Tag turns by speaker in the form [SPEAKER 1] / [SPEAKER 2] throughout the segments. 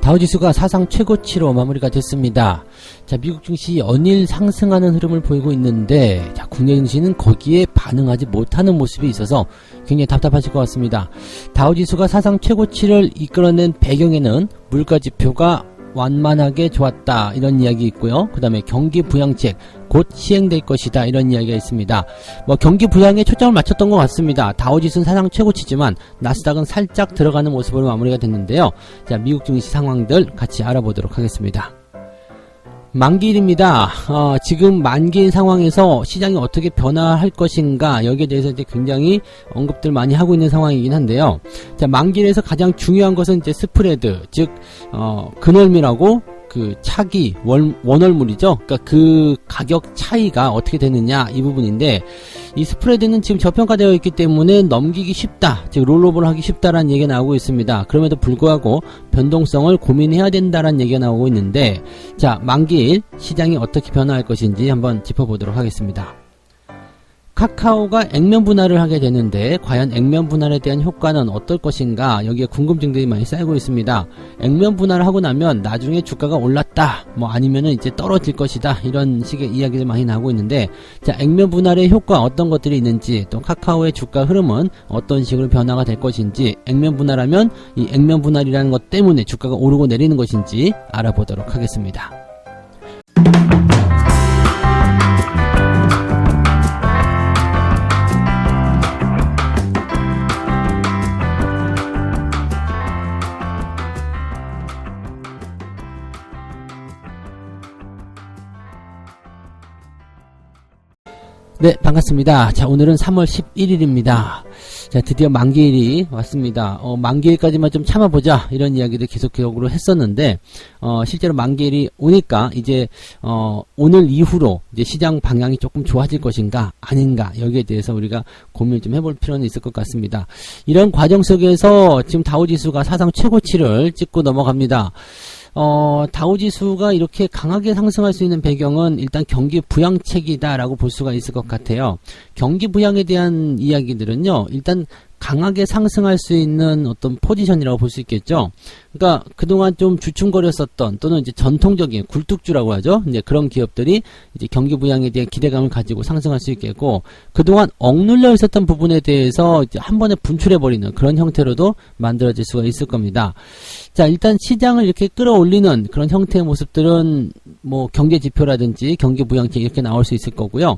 [SPEAKER 1] 다우지수가 사상 최고치로 마무리가 됐습니다. 자, 미국 증시 연일 상승하는 흐름을 보이고 있는데, 자, 국내 증시는 거기에 반응하지 못하는 모습이 있어서 굉장히 답답하실 것 같습니다. 다우지수가 사상 최고치를 이끌어낸 배경에는 물가지표가 완만하게 좋았다, 이런 이야기 있고요. 그 다음에 경기 부양책 곧 시행될 것이다, 이런 이야기가 있습니다. 경기 부양에 초점을 맞췄던 것 같습니다. 다우지수는 사상 최고치지만 나스닥은 살짝 들어가는 모습으로 마무리가 됐는데요. 자, 미국 증시 상황들 같이 알아보도록 하겠습니다. 만기일입니다. 지금 만기일 상황에서 시장이 어떻게 변화할 것인가, 여기에 대해서 이제 굉장히 언급들 많이 하고 있는 상황이긴 한데요. 자, 만기일에서 가장 중요한 것은 이제 스프레드, 즉 근월밀하고 그 차기 원월물이죠. 그러니까 그 가격 차이가 어떻게 되느냐, 이 부분인데, 이 스프레드는 지금 저평가되어 있기 때문에 넘기기 쉽다, 즉 롤오버를 하기 쉽다라는 얘기가 나오고 있습니다. 그럼에도 불구하고 변동성을 고민해야 된다라는 얘기가 나오고 있는데, 자, 만기일 시장이 어떻게 변화할 것인지 한번 짚어보도록 하겠습니다. 카카오가 액면 분할을 하게 되는데 과연 액면 분할에 대한 효과는 어떨 것인가, 여기에 궁금증들이 많이 쌓이고 있습니다. 액면 분할을 하고 나면 나중에 주가가 올랐다, 아니면은 이제 떨어질 것이다, 이런 식의 이야기들 많이 나오고 있는데, 자, 액면 분할의 효과 어떤 것들이 있는지, 또 카카오의 주가 흐름은 어떤 식으로 변화가 될 것인지, 액면 분할하면 이 액면 분할이라는 것 때문에 주가가 오르고 내리는 것인지 알아보도록 하겠습니다. 네, 반갑습니다. 자, 오늘은 3월 11일입니다. 자, 드디어 만기일이 왔습니다. 만기일까지만 좀 참아보자, 이런 이야기를 계속적으로 했었는데, 실제로 만기일이 오니까 이제 오늘 이후로 이제 시장 방향이 조금 좋아질 것인가 아닌가, 여기에 대해서 우리가 고민을 좀 해볼 필요는 있을 것 같습니다. 이런 과정 속에서 지금 다우지수가 사상 최고치를 찍고 넘어갑니다. 다우지수가 이렇게 강하게 상승할 수 있는 배경은 일단 경기 부양책이다라고 볼 수가 있을 것 같아요. 경기 부양에 대한 이야기들은요, 일단 강하게 상승할 수 있는 어떤 포지션이라고 볼 수 있겠죠. 그러니까 그동안 좀 주춤거렸었던, 또는 이제 전통적인 굴뚝주라고 하죠. 이제 그런 기업들이 이제 경기 부양에 대한 기대감을 가지고 상승할 수 있겠고, 그동안 억눌려 있었던 부분에 대해서 이제 한 번에 분출해버리는 그런 형태로도 만들어질 수가 있을 겁니다. 자, 일단 시장을 이렇게 끌어올리는 그런 형태의 모습들은 경제 지표라든지 경기 부양책 이렇게 나올 수 있을 거고요.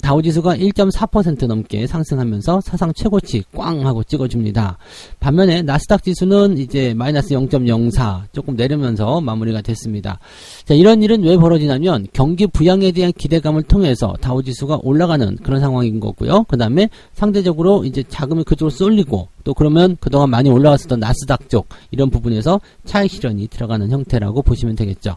[SPEAKER 1] 다우지수가 1.4% 넘게 상승하면서 사상 최고치 꽝 하고 찍어줍니다. 반면에 나스닥 지수는 이제 마이너스 0.04 조금 내리면서 마무리가 됐습니다. 자, 이런 일은 왜 벌어지냐면 경기 부양에 대한 기대감을 통해서 다우지수가 올라가는 그런 상황인 거고요. 그 다음에 상대적으로 이제 자금이 그쪽으로 쏠리고, 또 그러면 그동안 많이 올라갔었던 나스닥 쪽, 이런 부분에서 차익 실현이 들어가는 형태라고 보시면 되겠죠.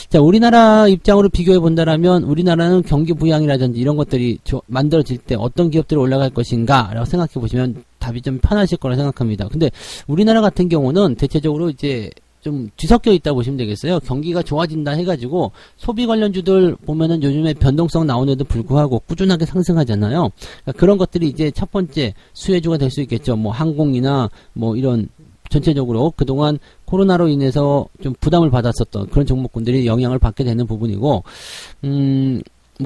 [SPEAKER 1] 자, 우리나라 입장으로 비교해 본다라면, 우리나라는 경기 부양이라든지 이런 것들이 만들어질 때 어떤 기업들이 올라갈 것인가 라고 생각해 보시면 답이 좀 편하실 거라 생각합니다. 근데 우리나라 같은 경우는 대체적으로 이제 좀 뒤섞여 있다 보시면 되겠어요. 경기가 좋아진다 해가지고 소비 관련주들 보면은 요즘에 변동성 나오는데도 불구하고 꾸준하게 상승하잖아요. 그러니까 그런 것들이 이제 첫 번째 수혜주가 될 수 있겠죠. 항공이나 이런 전체적으로 그동안 코로나로 인해서 좀 부담을 받았었던 그런 종목군들이 영향을 받게 되는 부분이고,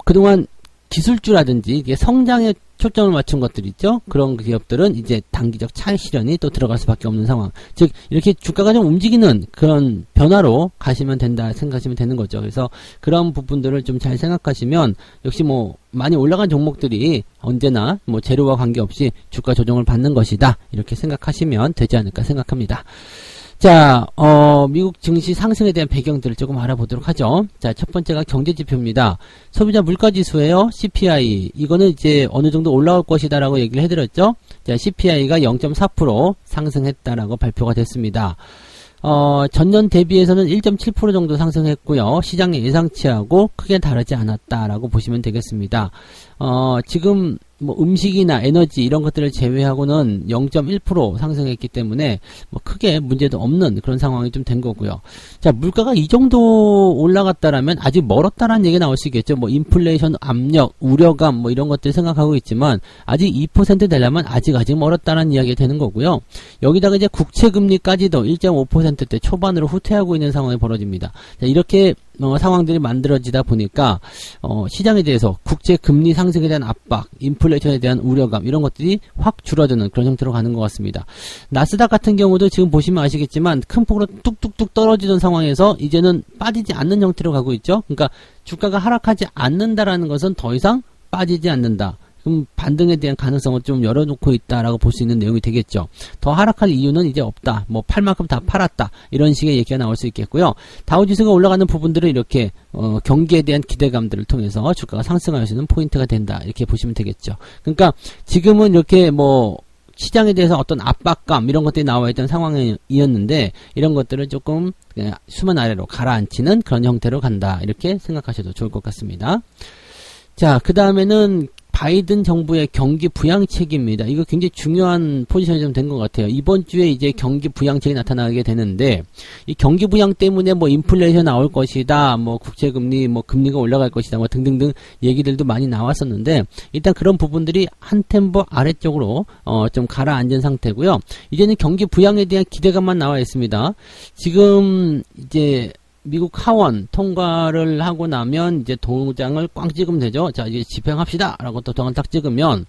[SPEAKER 1] 그동안 기술주라든지 이게 성장에 초점을 맞춘 것들 있죠. 그런 기업들은 이제 단기적 차익 실현이 또 들어갈 수밖에 없는 상황. 즉 이렇게 주가가 좀 움직이는 그런 변화로 가시면 된다 생각하시면 되는 거죠. 그래서 그런 부분들을 좀 잘 생각하시면, 역시 많이 올라간 종목들이 언제나 재료와 관계없이 주가 조정을 받는 것이다, 이렇게 생각하시면 되지 않을까 생각합니다. 자, 미국 증시 상승에 대한 배경들을 조금 알아보도록 하죠. 자, 첫 번째가 경제지표입니다. 소비자 물가지수예요. CPI. 이거는 이제 어느 정도 올라올 것이다라고 얘기를 해드렸죠. 자, CPI가 0.4% 상승했다라고 발표가 됐습니다. 전년 대비해서는 1.7% 정도 상승했고요. 시장의 예상치하고 크게 다르지 않았다라고 보시면 되겠습니다. 지금 뭐 음식이나 에너지 이런 것들을 제외하고는 0.1% 상승했기 때문에 뭐 크게 문제도 없는 그런 상황이 좀 된 거고요. 자, 물가가 이 정도 올라갔다라면 아직 멀었다라는 얘기 나올 수 있겠죠. 뭐 인플레이션 압력, 우려감 뭐 이런 것들 생각하고 있지만 아직 2% 되려면 아직 멀었다라는 이야기가 되는 거고요. 여기다가 이제 국채 금리까지도 1.5%대 초반으로 후퇴하고 있는 상황이 벌어집니다. 자, 이렇게 상황들이 만들어지다 보니까 시장에 대해서 국채 금리 상승에 대한 압박, 인플레이션에 대한 우려감 이런 것들이 확 줄어드는 그런 형태로 가는 것 같습니다. 나스닥 같은 경우도 지금 보시면 아시겠지만 큰 폭으로 뚝뚝뚝 떨어지던 상황에서 이제는 빠지지 않는 형태로 가고 있죠. 그러니까 주가가 하락하지 않는다라는 것은 더 이상 빠지지 않는다. 그럼 반등에 대한 가능성을 좀 열어놓고 있다라고 볼 수 있는 내용이 되겠죠. 더 하락할 이유는 이제 없다. 뭐 팔 만큼 다 팔았다. 이런 식의 얘기가 나올 수 있겠고요. 다우지수가 올라가는 부분들은 이렇게 경기에 대한 기대감들을 통해서 주가가 상승할 수 있는 포인트가 된다. 이렇게 보시면 되겠죠. 그러니까 지금은 이렇게 뭐 시장에 대해서 어떤 압박감 이런 것들이 나와 있던 상황이었는데 이런 것들을 조금 그냥 수면 아래로 가라앉히는 그런 형태로 간다. 이렇게 생각하셔도 좋을 것 같습니다. 자, 그 다음에는 바이든 정부의 경기 부양책입니다. 이거 굉장히 중요한 포지션이 좀 된 것 같아요. 이번 주에 이제 경기 부양책이 나타나게 되는데, 이 경기 부양 때문에 뭐 인플레이션 나올 것이다, 뭐 국채금리, 뭐 금리가 올라갈 것이다, 뭐 등등등 얘기들도 많이 나왔었는데, 일단 그런 부분들이 한 템포 아래쪽으로 좀 가라앉은 상태고요. 이제는 경기 부양에 대한 기대감만 나와 있습니다. 지금 이제 미국 하원 통과를 하고 나면 이제 도장을 꽝 찍으면 되죠. 자, 이제 집행합시다 라고 또 도장을 딱 찍으면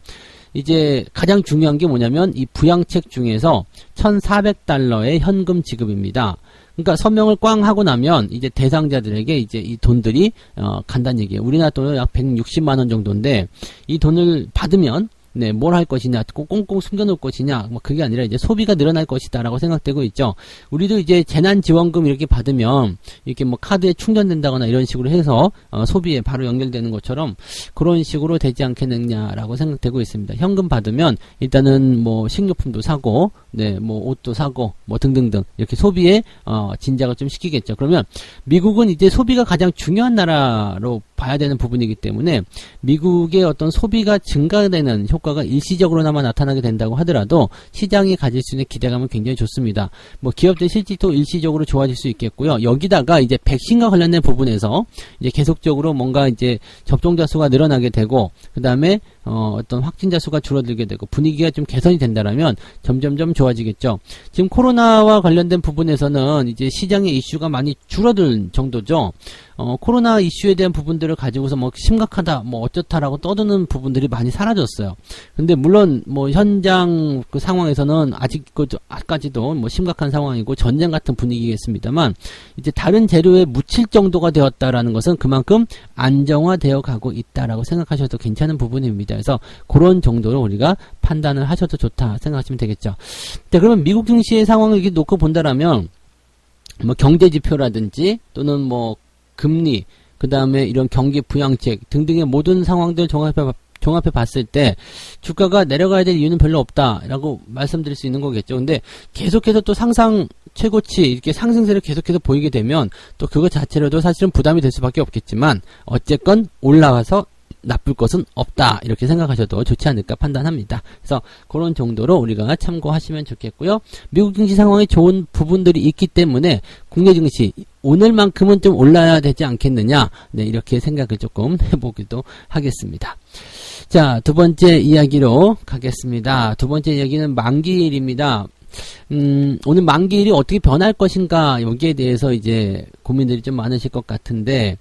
[SPEAKER 1] 이제 가장 중요한 게 뭐냐면 이 부양책 중에서 $1,400의 현금 지급입니다. 그러니까 서명을 꽝 하고 나면 이제 대상자들에게 이제 이 돈들이 간다는 얘기예요. 우리나라 돈은 약 160만 원 정도인데 이 돈을 받으면 네, 뭘 할 것이냐, 꽁꽁 숨겨놓을 것이냐, 뭐 그게 아니라 이제 소비가 늘어날 것이다라고 생각되고 있죠. 우리도 이제 재난지원금 이렇게 받으면 이렇게 뭐 카드에 충전된다거나 이런 식으로 해서 소비에 바로 연결되는 것처럼 그런 식으로 되지 않겠느냐라고 생각되고 있습니다. 현금 받으면 일단은 뭐 식료품도 사고, 네, 뭐 옷도 사고, 뭐 등등등 이렇게 소비에 진작을 좀 시키겠죠. 그러면 미국은 이제 소비가 가장 중요한 나라로 봐야 되는 부분이기 때문에 미국의 어떤 소비가 증가되는 효과가 일시적으로나마 나타나게 된다고 하더라도 시장이 가질 수 있는 기대감은 굉장히 좋습니다. 뭐 기업들 실질도 일시적으로 좋아질 수 있겠고요. 여기다가 이제 백신과 관련된 부분에서 이제 계속적으로 뭔가 이제 접종자 수가 늘어나게 되고 그 다음에 어떤 확진자 수가 줄어들게 되고 분위기가 좀 개선이 된다라면 점점점 좋아지겠죠. 지금 코로나와 관련된 부분에서는 이제 시장의 이슈가 많이 줄어들 정도죠. 코로나 이슈에 대한 부분들을 가지고서 뭐 심각하다, 뭐 어쩌다라고 떠드는 부분들이 많이 사라졌어요. 근데 물론 뭐 현장 그 상황에서는 아직까지도 뭐 심각한 상황이고 전쟁 같은 분위기겠습니다만 이제 다른 재료에 묻힐 정도가 되었다라는 것은 그만큼 안정화되어 가고 있다라고 생각하셔도 괜찮은 부분입니다. 그래서 그런 정도로 우리가 판단을 하셔도 좋다 생각하시면 되겠죠. 자, 그러면 미국 증시의 상황을 이렇게 놓고 본다라면 뭐 경제 지표라든지 또는 뭐 금리, 그 다음에 이런 경기 부양책 등등의 모든 상황들 종합해 봤을 때 주가가 내려가야 될 이유는 별로 없다라고 말씀드릴 수 있는 거겠죠. 근데 계속해서 또 상상 최고치 이렇게 상승세를 계속해서 보이게 되면 또 그것 자체로도 사실은 부담이 될 수밖에 없겠지만 어쨌건 올라와서 나쁠 것은 없다 이렇게 생각하셔도 좋지 않을까 판단합니다. 그래서 그런 정도로 우리가 참고하시면 좋겠고요. 미국 증시 상황이 좋은 부분들이 있기 때문에 국내 증시 오늘만큼은 좀 올라야 되지 않겠느냐, 네, 이렇게 생각을 조금 해보기도 하겠습니다. 자, 두 번째 이야기로 가겠습니다. 두 번째 이야기는 만기일입니다. 오늘 만기일이 어떻게 변할 것인가 여기에 대해서 이제 고민들이 좀 많으실 것 같은데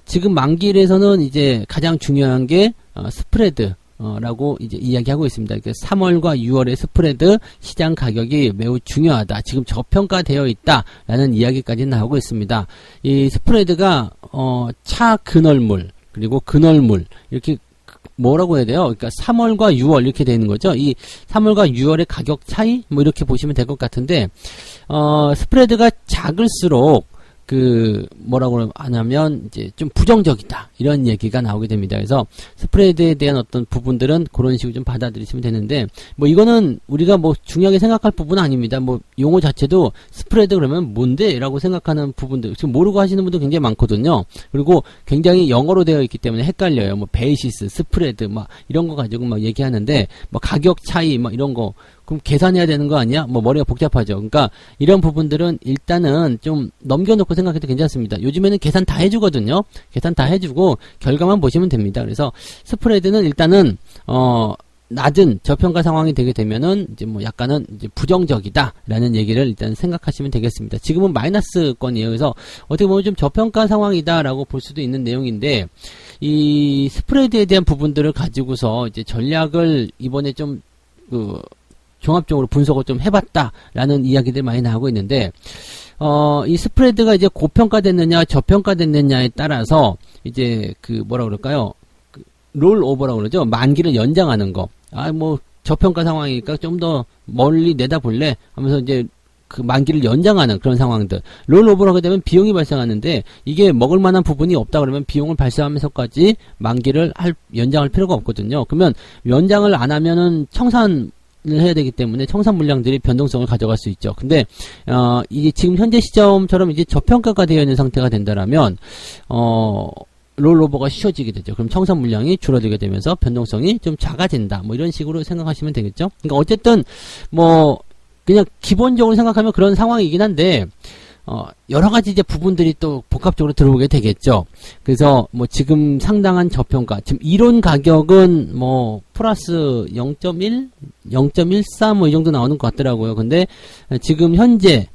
[SPEAKER 1] 지금 만기일에서는 이제 가장 중요한 게 스프레드 라고 이제 이야기하고 있습니다. 3월과 6월의 스프레드 시장 가격이 매우 중요하다. 지금 저평가되어 있다라는 이야기까지 나오고 있습니다. 이 스프레드가 차 근월물 그리고 근월물 이렇게 뭐라고 해야 돼요? 그러니까 3월과 6월 이렇게 되는 거죠. 이 3월과 6월의 가격 차이 뭐 이렇게 보시면 될 것 같은데 스프레드가 작을수록 뭐라고 하냐면, 이제 좀 부정적이다. 이런 얘기가 나오게 됩니다. 그래서 스프레드에 대한 어떤 부분들은 그런 식으로 좀 받아들이시면 되는데, 이거는 우리가 중요하게 생각할 부분은 아닙니다. 용어 자체도 스프레드 그러면 뭔데? 라고 생각하는 부분들, 지금 모르고 하시는 분도 굉장히 많거든요. 그리고 굉장히 영어로 되어 있기 때문에 헷갈려요. 베이시스, 스프레드, 이런 거 가지고 얘기하는데, 가격 차이, 이런 거. 그럼 계산해야 되는 거 아니야? 머리가 복잡하죠. 그러니까 이런 부분들은 일단은 좀 넘겨놓고 생각해도 괜찮습니다. 요즘에는 계산 다 해주거든요. 계산 다 해주고 결과만 보시면 됩니다. 그래서 스프레드는 일단은 낮은 저평가 상황이 되게 되면은 이제 약간은 이제 부정적이다라는 얘기를 일단 생각하시면 되겠습니다. 지금은 마이너스권이에요. 그래서 어떻게 보면 좀 저평가 상황이다라고 볼 수도 있는 내용인데, 이 스프레드에 대한 부분들을 가지고서 이제 전략을 이번에 좀 종합적으로 분석을 좀 해봤다라는 이야기들 많이 나오고 있는데, 이 스프레드가 이제 고평가됐느냐, 저평가됐느냐에 따라서 이제 뭐라 그럴까요? 롤 오버라고 그러죠. 만기를 연장하는 거. 저평가 상황이니까 좀 더 멀리 내다볼래? 하면서 이제 만기를 연장하는 그런 상황들. 롤 오버를 하게 되면 비용이 발생하는데, 이게 먹을 만한 부분이 없다 그러면 비용을 발생하면서까지 만기를 연장할 필요가 없거든요. 그러면 연장을 안 하면은 청산을 해야 되기 때문에 청산 물량들이 변동성을 가져갈 수 있죠. 근데 이게 지금 현재 시점처럼 이제 저평가가 되어 있는 상태가 된다라면 롤오버가 쉬워지게 되죠. 그럼 청산 물량이 줄어들게 되면서 변동성이 좀 작아진다. 이런 식으로 생각하시면 되겠죠. 그러니까 어쨌든 그냥 기본적으로 생각하면 그런 상황이긴 한데, 여러 가지 이제 부분들이 또 복합적으로 들어오게 되겠죠. 그래서 지금 상당한 저평가, 지금 이론 가격은 플러스 0.1, 0.14 이 정도 나오는 것 같더라고요. 근데 지금 현재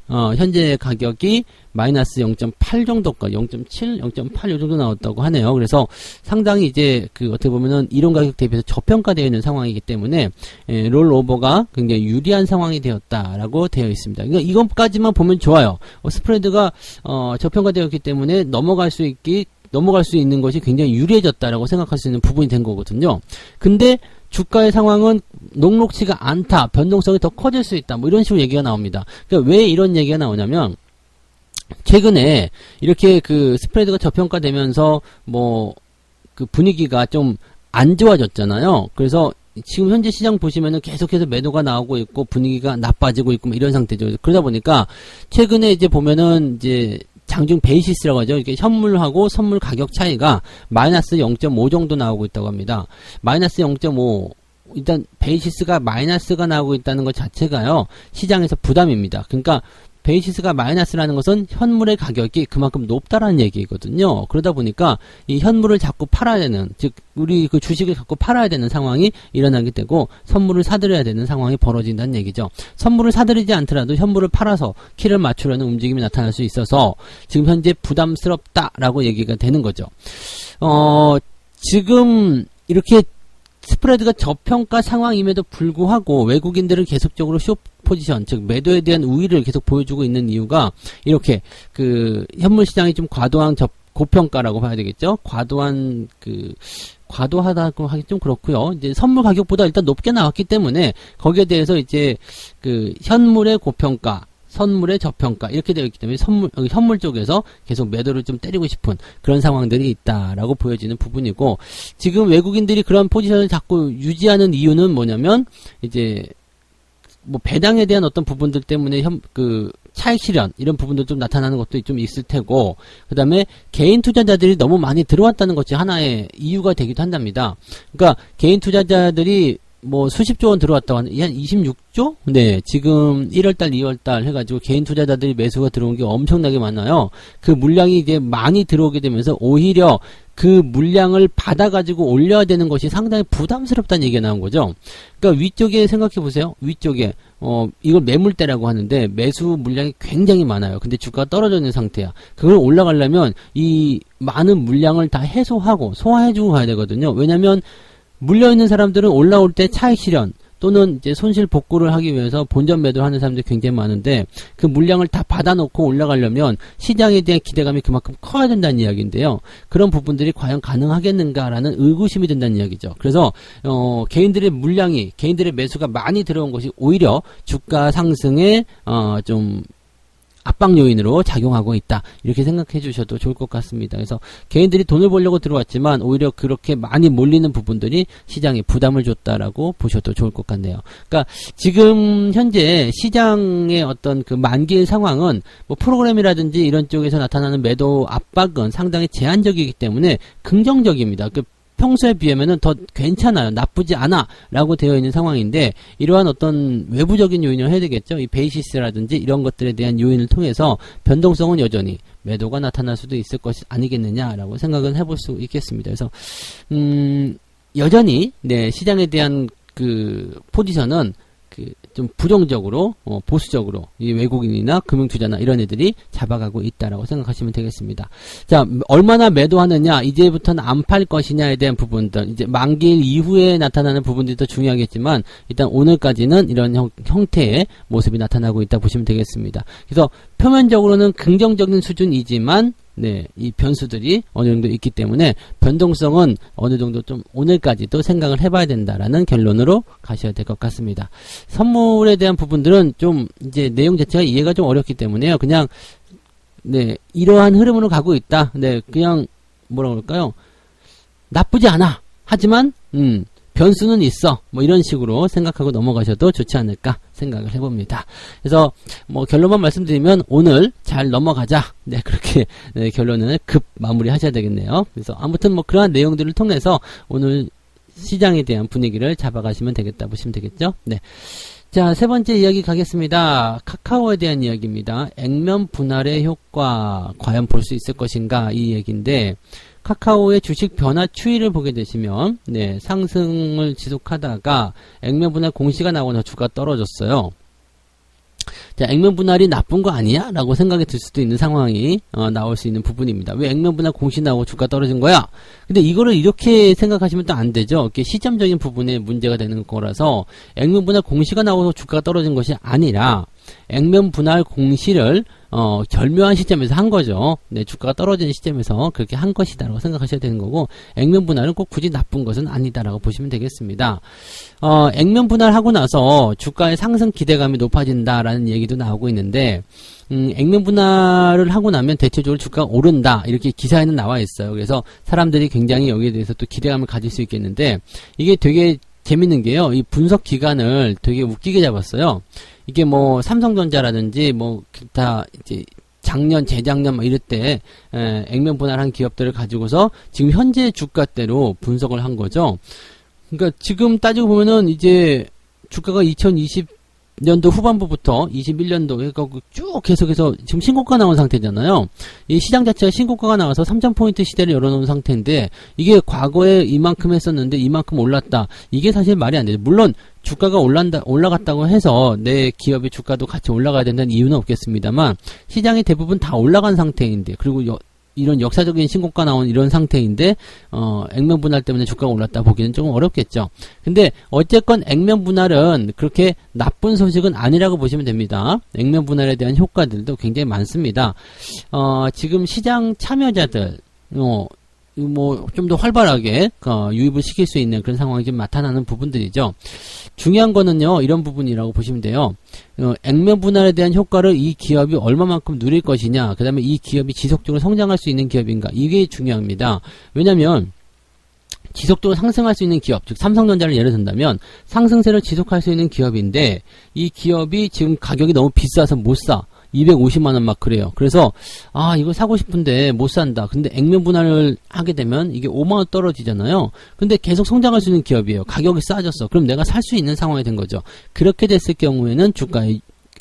[SPEAKER 1] 가격이 마이너스 0.8 정도가 0.7, 0.8 이 정도 나왔다고 하네요. 그래서 상당히 이제 어떻게 보면은 이론 가격 대비해서 저평가되어 있는 상황이기 때문에 롤오버가 굉장히 유리한 상황이 되었다라고 되어 있습니다. 그러니까 이것까지만 보면 좋아요. 스프레드가 저평가되었기 때문에 넘어갈 수 있는 것이 굉장히 유리해졌다라고 생각할 수 있는 부분이 된 거거든요. 근데 주가의 상황은 녹록치가 않다. 변동성이 더 커질 수 있다. 이런 식으로 얘기가 나옵니다. 그러니까 왜 이런 얘기가 나오냐면, 최근에 이렇게 스프레드가 저평가되면서 분위기가 좀 안 좋아졌잖아요. 그래서 지금 현재 시장 보시면은 계속해서 매도가 나오고 있고 분위기가 나빠지고 있고 이런 상태죠. 그러다 보니까 최근에 이제 보면은 이제 장중 베이시스라고 하죠. 이렇게 현물하고 선물 가격 차이가 마이너스 0.5 정도 나오고 있다고 합니다. 마이너스 0.5. 일단 베이시스가 마이너스가 나오고 있다는 것 자체가요, 시장에서 부담입니다. 그러니까 베이시스가 마이너스라는 것은 현물의 가격이 그만큼 높다라는 얘기거든요. 그러다 보니까 이 현물을 자꾸 팔아야 되는, 즉 우리 주식을 자꾸 팔아야 되는 상황이 일어나게 되고 선물을 사들여야 되는 상황이 벌어진다는 얘기죠. 선물을 사들이지 않더라도 현물을 팔아서 키를 맞추려는 움직임이 나타날 수 있어서 지금 현재 부담스럽다라고 얘기가 되는 거죠. 지금 이렇게 스프레드가 저평가 상황임에도 불구하고 외국인들은 계속적으로 숏 포지션, 즉 매도에 대한 우위를 계속 보여주고 있는 이유가, 이렇게 현물 시장이 좀 과도한 고평가라고 봐야 되겠죠. 과도하다고 하기 좀 그렇고요. 이제 선물 가격보다 일단 높게 나왔기 때문에 거기에 대해서 이제 현물의 고평가, 선물의 저평가 이렇게 되어 있기 때문에 현물 쪽에서 계속 매도를 좀 때리고 싶은 그런 상황들이 있다라고 보여지는 부분이고, 지금 외국인들이 그런 포지션을 자꾸 유지하는 이유는 뭐냐면, 이제 배당에 대한 어떤 부분들 때문에 차익 실현 이런 부분도 좀 나타나는 것도 좀 있을 테고, 그 다음에 개인 투자자들이 너무 많이 들어왔다는 것이 하나의 이유가 되기도 한답니다. 그러니까 개인 투자자들이 수십조 원 들어왔다고 하는, 한 26조? 네, 지금 1월달, 2월달 해가지고 개인 투자자들이 매수가 들어온 게 엄청나게 많아요. 그 물량이 이제 많이 들어오게 되면서 오히려 그 물량을 받아가지고 올려야 되는 것이 상당히 부담스럽다는 얘기가 나온 거죠. 그러니까 위쪽에 생각해 보세요. 위쪽에, 이걸 매물대라고 하는데 매수 물량이 굉장히 많아요. 근데 주가가 떨어져 있는 상태야. 그걸 올라가려면 이 많은 물량을 다 해소하고 소화해주고 가야 되거든요. 왜냐면 물려있는 사람들은 올라올 때 차익 실현 또는 이제 손실 복구를 하기 위해서 본전 매도를 하는 사람들이 굉장히 많은데, 그 물량을 다 받아놓고 올라가려면 시장에 대한 기대감이 그만큼 커야 된다는 이야기인데요. 그런 부분들이 과연 가능하겠는가라는 의구심이 든다는 이야기죠. 그래서 개인들의 물량이, 개인들의 매수가 많이 들어온 것이 오히려 주가 상승에 좀 압박 요인으로 작용하고 있다. 이렇게 생각해 주셔도 좋을 것 같습니다. 그래서 개인들이 돈을 벌려고 들어왔지만 오히려 그렇게 많이 몰리는 부분들이 시장에 부담을 줬다라고 보셔도 좋을 것 같네요. 그러니까 지금 현재 시장의 어떤 그 만기일 상황은 뭐 프로그램이라든지 이런 쪽에서 나타나는 매도 압박은 상당히 제한적이기 때문에 긍정적입니다. 평소에 비하면은 더 괜찮아요. 나쁘지 않아. 라고 되어 있는 상황인데, 이러한 어떤 외부적인 요인을 해야 되겠죠. 이 베이시스라든지 이런 것들에 대한 요인을 통해서 변동성은 여전히 매도가 나타날 수도 있을 것이 아니겠느냐라고 생각을 해볼 수 있겠습니다. 그래서, 여전히, 네, 시장에 대한 그 포지션은 좀 부정적으로, 보수적으로, 이 외국인이나 금융투자나 이런 애들이 잡아가고 있다라고 생각하시면 되겠습니다. 자, 얼마나 매도하느냐, 이제부터는 안 팔 것이냐에 대한 부분들, 이제 만기일 이후에 나타나는 부분들이 더 중요하겠지만, 일단 오늘까지는 이런 형태의 모습이 나타나고 있다 보시면 되겠습니다. 그래서 표면적으로는 긍정적인 수준이지만, 네, 이 변수들이 어느 정도 있기 때문에 변동성은 어느 정도 좀 오늘까지도 생각을 해봐야 된다라는 결론으로 가셔야 될 것 같습니다. 선물에 대한 부분들은 좀 이제 내용 자체가 이해가 좀 어렵기 때문에요. 그냥 네, 이러한 흐름으로 가고 있다. 네, 그냥 뭐라 그럴까요? 나쁘지 않아. 하지만 변수는 있어. 뭐 이런 식으로 생각하고 넘어가셔도 좋지 않을까 생각을 해봅니다. 그래서 뭐 결론만 말씀드리면 오늘 잘 넘어가자. 네, 그렇게 네, 결론을 급 마무리 하셔야 되겠네요. 그래서 아무튼 뭐 그러한 내용들을 통해서 오늘 시장에 대한 분위기를 잡아가시면 되겠다 보시면 되겠죠. 네. 자, 세 번째 이야기 가겠습니다. 카카오에 대한 이야기입니다. 액면 분할의 효과 과연 볼 수 있을 것인가 이 얘기인데, 카카오의 주식 변화 추이를 보게 되시면 네, 상승을 지속하다가 액면 분할 공시가 나오고 나서 주가가 떨어졌어요. 자, 액면 분할이 나쁜 거 아니야? 라고 생각이 들 수도 있는 상황이 나올 수 있는 부분입니다. 왜 액면 분할 공시 나오고 주가 떨어진 거야? 근데 이거를 이렇게 생각하시면 또 안 되죠. 이렇게 시점적인 부분에 문제가 되는 거라서 액면 분할 공시가 나오고 주가가 떨어진 것이 아니라 액면 분할 공시를 절묘한 시점에서 한 거죠. 네, 주가가 떨어지는 시점에서 그렇게 한 것이다라고 생각하셔야 되는 거고, 액면 분할은 꼭 굳이 나쁜 것은 아니다라고 보시면 되겠습니다. 액면 분할하고 나서 주가의 상승 기대감이 높아진다라는 얘기도 나오고 있는데, 액면 분할을 하고 나면 대체적으로 주가가 오른다 이렇게 기사에는 나와 있어요. 그래서 사람들이 굉장히 여기에 대해서 또 기대감을 가질 수 있겠는데, 이게 되게 재밌는 게요. 이 분석 기간을 되게 웃기게 잡았어요. 이게 뭐 삼성전자라든지 뭐 기타 이제 작년, 재작년 뭐 이럴 때 액면 분할한 기업들을 가지고서 지금 현재 주가대로 분석을 한 거죠. 그러니까 지금 따지고 보면은 이제 주가가 2020년도 후반부부터 21년도에 쭉 계속해서 지금 신고가 나온 상태잖아요. 이 시장 자체가 신고가가 나와서 3000포인트 시대를 열어놓은 상태인데, 이게 과거에 이만큼 했었는데 이만큼 올랐다. 이게 사실 말이 안 되죠. 물론 주가가 올라갔다고 해서 내 기업의 주가도 같이 올라가야 된다는 이유는 없겠습니다만, 시장이 대부분 다 올라간 상태인데, 그리고 이런 역사적인 신고가 나온 이런 상태인데 액면 분할 때문에 주가가 올랐다 보기는 조금 어렵겠죠. 근데 어쨌건 액면 분할은 그렇게 나쁜 소식은 아니라고 보시면 됩니다. 액면 분할에 대한 효과들도 굉장히 많습니다. 지금 시장 참여자들 뭐 좀 더 활발하게 유입을 시킬 수 있는 그런 상황이 좀 나타나는 부분들이죠. 중요한 거는요, 이런 부분이라고 보시면 돼요. 액면 분할에 대한 효과를 이 기업이 얼마만큼 누릴 것이냐, 그 다음에 이 기업이 지속적으로 성장할 수 있는 기업인가, 이게 중요합니다. 왜냐면 지속적으로 상승할 수 있는 기업, 즉 삼성전자를 예를 든다면 상승세를 지속할 수 있는 기업인데, 이 기업이 지금 가격이 너무 비싸서 못 사. 250만원 막 그래요. 그래서 이거 사고 싶은데 못 산다. 근데 액면 분할을 하게 되면 이게 5만원 떨어지잖아요. 근데 계속 성장할 수 있는 기업이에요. 가격이 싸졌어. 그럼 내가 살 수 있는 상황이 된 거죠. 그렇게 됐을 경우에는 주가에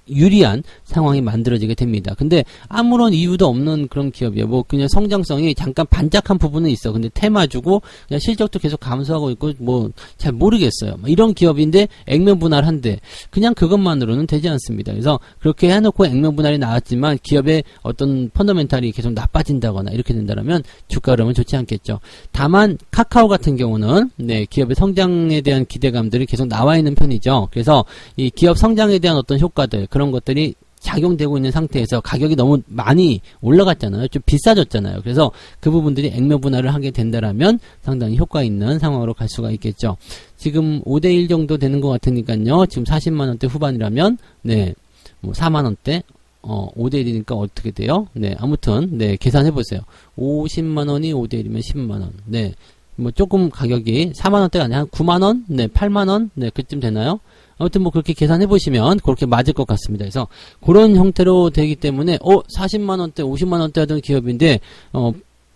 [SPEAKER 1] 유리한 상황이 만들어지게 됩니다. 근데 아무런 이유도 없는 그런 기업이에요. 뭐 그냥 성장성이 잠깐 반짝한 부분은 있어. 근데 테마주고 그냥 실적도 계속 감소하고 있고 뭐 잘 모르겠어요. 이런 기업인데 액면 분할한데 그냥 그것만으로는 되지 않습니다. 그래서 그렇게 해놓고 액면 분할이 나왔지만 기업의 어떤 펀더멘탈이 계속 나빠진다거나 이렇게 된다면 주가 흐름은 좋지 않겠죠. 다만 카카오 같은 경우는 네, 기업의 성장에 대한 기대감들이 계속 나와 있는 편이죠. 그래서 이 기업 성장에 대한 어떤 효과들, 그런 것들이 작용되고 있는 상태에서 가격이 너무 많이 올라갔잖아요. 좀 비싸졌잖아요. 그래서 그 부분들이 액면 분할을 하게 된다라면 상당히 효과 있는 상황으로 갈 수가 있겠죠. 지금 5대1 정도 되는 것 같으니까요. 지금 40만원대 후반이라면 네, 뭐 4만원대 5대1이니까 어떻게 돼요? 네, 아무튼, 네, 계산해보세요. 50만원이 5대1이면 10만원. 네, 뭐 조금 가격이 4만원대가 아니라 한 9만원? 네, 8만원? 네, 그쯤 되나요? 아무튼 뭐 그렇게 계산해보시면 그렇게 맞을 것 같습니다. 그래서 그런 형태로 되기 때문에, 40만원대, 50만원대 하던 기업인데,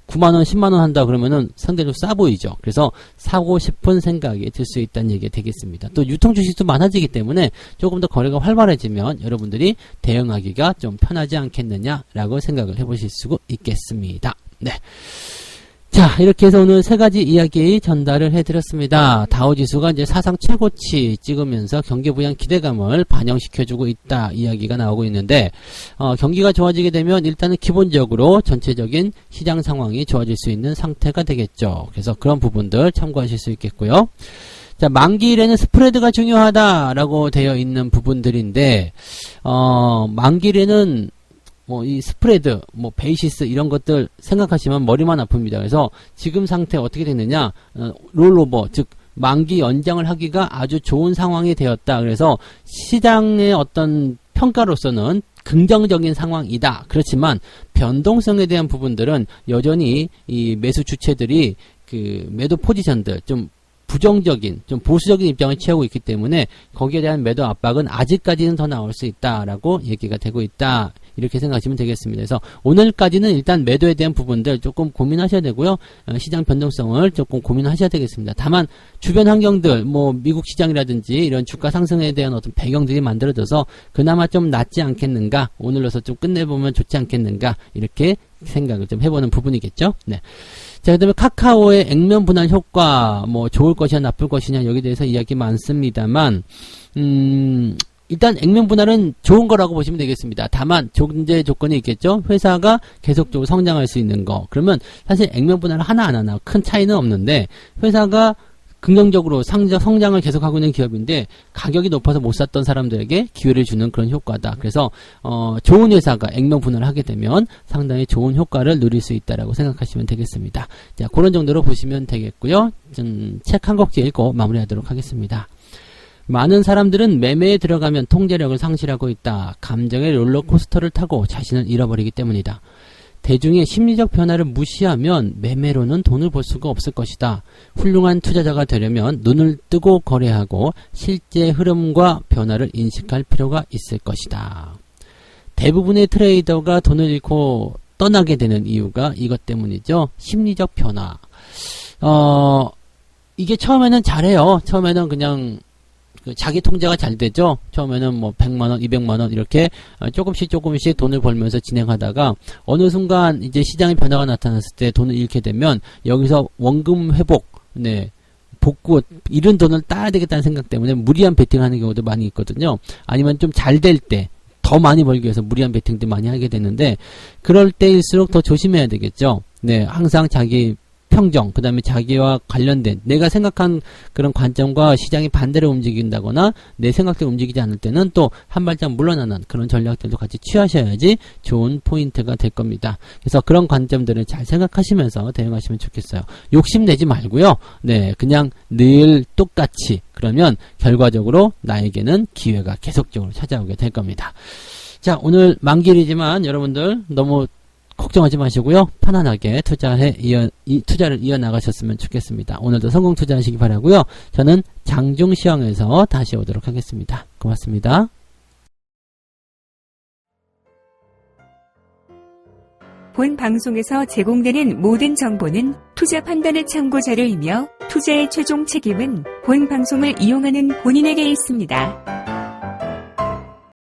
[SPEAKER 1] 9만원, 10만원 한다 그러면은 상대적으로 싸 보이죠. 그래서 사고 싶은 생각이 들 수 있다는 얘기가 되겠습니다. 또 유통 주식도 많아지기 때문에 조금 더 거래가 활발해지면 여러분들이 대응하기가 좀 편하지 않겠느냐라고 생각을 해보실 수 있겠습니다. 네. 자, 이렇게 해서 오늘 세 가지 이야기 전달을 해드렸습니다. 다우지수가 이제 사상 최고치 찍으면서 경기 부양 기대감을 반영시켜주고 있다 이야기가 나오고 있는데, 경기가 좋아지게 되면 일단은 기본적으로 전체적인 시장 상황이 좋아질 수 있는 상태가 되겠죠. 그래서 그런 부분들 참고하실 수 있겠고요. 자, 만기일에는 스프레드가 중요하다라고 되어 있는 부분들인데, 만기일에는 이 스프레드, 베이시스 이런 것들 생각하시면 머리만 아픕니다. 그래서 지금 상태 어떻게 됐느냐, 롤오버, 즉 만기 연장을 하기가 아주 좋은 상황이 되었다. 그래서 시장의 어떤 평가로서는 긍정적인 상황이다. 그렇지만 변동성에 대한 부분들은 여전히 이 매수 주체들이 그 매도 포지션들 좀 부정적인, 좀 보수적인 입장을 취하고 있기 때문에 거기에 대한 매도 압박은 아직까지는 더 나올 수 있다라고 얘기가 되고 있다. 이렇게 생각하시면 되겠습니다. 그래서 오늘까지는 일단 매도에 대한 부분들 조금 고민하셔야 되고요. 시장 변동성을 조금 고민하셔야 되겠습니다. 다만 주변 환경들, 미국 시장이라든지 이런 주가 상승에 대한 어떤 배경들이 만들어져서 그나마 좀 낫지 않겠는가, 오늘로서 좀 끝내보면 좋지 않겠는가, 이렇게 생각을 좀 해보는 부분이겠죠. 네. 자, 그 다음에 카카오의 액면 분할 효과, 좋을 것이냐 나쁠 것이냐 여기에 대해서 이야기 많습니다만, 일단 액면 분할은 좋은 거라고 보시면 되겠습니다. 다만 존재 조건이 있겠죠. 회사가 계속적으로 성장할 수 있는 거. 그러면 사실 액면 분할 하나 안 하나 큰 차이는 없는데, 회사가 긍정적으로 성장을 계속하고 있는 기업인데 가격이 높아서 못 샀던 사람들에게 기회를 주는 그런 효과다. 그래서 좋은 회사가 액면 분할을 하게 되면 상당히 좋은 효과를 누릴 수 있다라고 생각하시면 되겠습니다. 자, 그런 정도로 보시면 되겠고요. 책 한 곡지 읽고 마무리하도록 하겠습니다. 많은 사람들은 매매에 들어가면 통제력을 상실하고 있다. 감정의 롤러코스터를 타고 자신을 잃어버리기 때문이다. 대중의 심리적 변화를 무시하면 매매로는 돈을 벌 수가 없을 것이다. 훌륭한 투자자가 되려면 눈을 뜨고 거래하고 실제 흐름과 변화를 인식할 필요가 있을 것이다. 대부분의 트레이더가 돈을 잃고 떠나게 되는 이유가 이것 때문이죠. 심리적 변화. 이게 처음에는 잘해요. 처음에는 그냥 자기 통제가 잘 되죠. 처음에는 100만원, 200만원 이렇게 조금씩 돈을 벌면서 진행하다가 어느 순간 이제 시장의 변화가 나타났을 때 돈을 잃게 되면 여기서 원금 회복, 복구, 잃은 돈을 따야 되겠다는 생각 때문에 무리한 베팅하는 경우도 많이 있거든요. 아니면 좀 잘 될 때 더 많이 벌기 위해서 무리한 베팅도 많이 하게 되는데, 그럴 때일수록 더 조심해야 되겠죠. 항상 자기 평정, 그 다음에 자기와 관련된 내가 생각한 그런 관점과 시장이 반대로 움직인다거나 내 생각대로 움직이지 않을 때는 또 한 발짝 물러나는 그런 전략들도 같이 취하셔야지 좋은 포인트가 될 겁니다. 그래서 그런 관점들을 잘 생각하시면서 대응하시면 좋겠어요. 욕심내지 말고요. 그냥 늘 똑같이, 그러면 결과적으로 나에게는 기회가 계속적으로 찾아오게 될 겁니다. 자, 오늘 만기일이지만 여러분들 너무 걱정하지 마시고요. 편안하게 투자를 이어나가셨으면 좋겠습니다. 오늘도 성공 투자하시기 바라고요. 저는 장중시황에서 다시 오도록 하겠습니다. 고맙습니다.
[SPEAKER 2] 본 방송에서 제공되는 모든 정보는 투자 판단의 참고 자료이며 투자의 최종 책임은 본 방송을 이용하는 본인에게 있습니다.